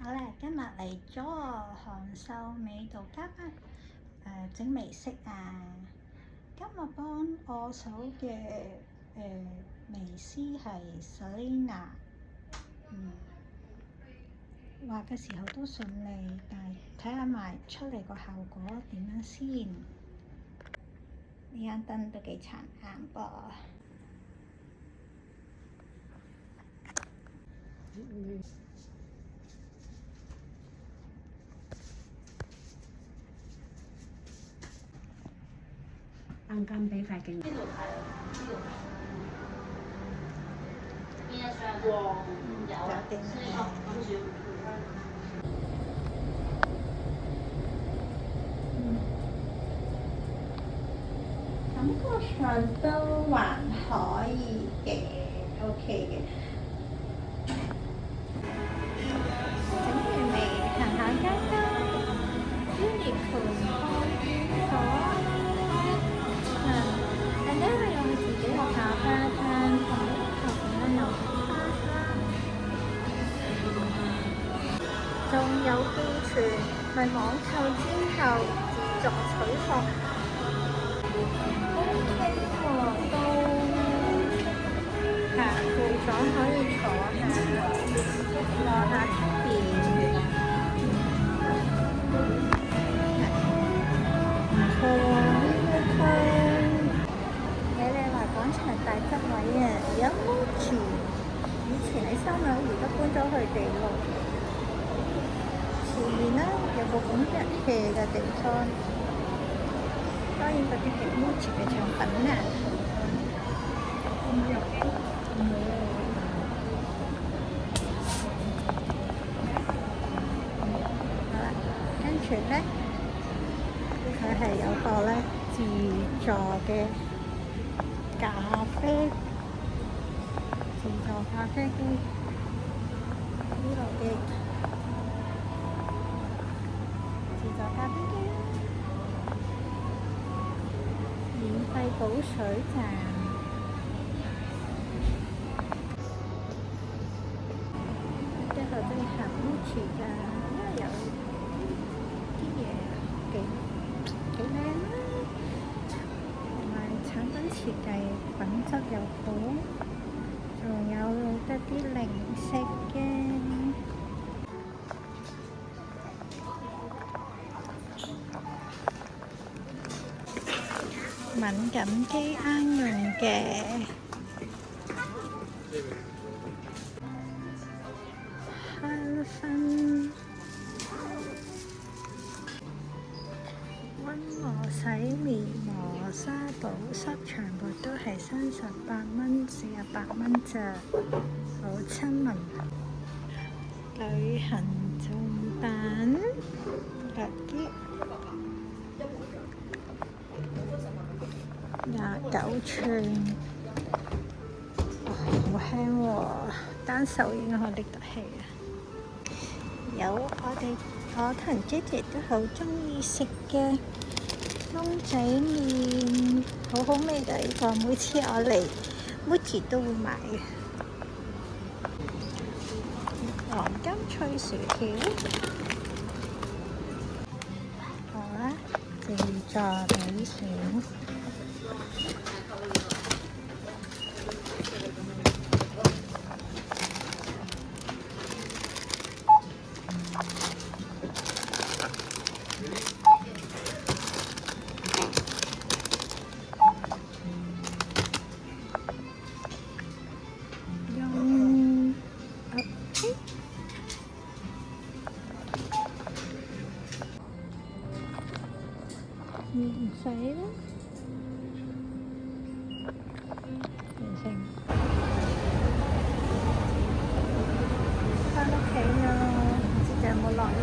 好啦，今日嚟咗韓秀美度嘉賓，整眉飾啊！今日幫我手嘅眉師係 Selina，畫嘅時候都順利，但係睇下埋出嚟個效果點樣先。呢間燈都幾殘眼噃。啱啱俾塊鏡。呢度睇，呢度睇。邊一張？黃有啊，跟住感覺上都還可以嘅，OK 嘅。整完眉，行下街啦，Uniqlo開咗。但因為我自己有咖啡廳，同埋後邊咧有花香，仲有寄存，咪網購之後自助取貨，OK 喎，都行攰咗可以坐下出邊，唔錯喎呢個區。廣場大側位啊，有 Muji，以前喺三樓，而家搬咗去地路。前面呢有個咁嘅 hea 嘅地方，當然嗰啲係 Muji 嘅產品啦。好啦，跟住呢，佢係有個呢自助嘅咖啡，自助咖啡機，呢度嘅自助咖啡機，免費補水站，之後都要行Muji㗎，因為有啲嘢幾靚啦。產品設計品質又好，仲有得啲零食嘅敏感肌啱用嘅，香薰溫和洗面磨砂保濕，全部都係38蚊、48蚊咋，好親民。旅行重版嗰啲29寸，好輕喎，單手已經可以拎得起啊！有我同姐姐都好中意食嘅公仔麵，好好味㗎呢個，每次我嚟Muji都會買嘅。黃金脆薯條，好啦，自助俾錢。唔使啦，完成。返屋企啦，唔知有冇落雨。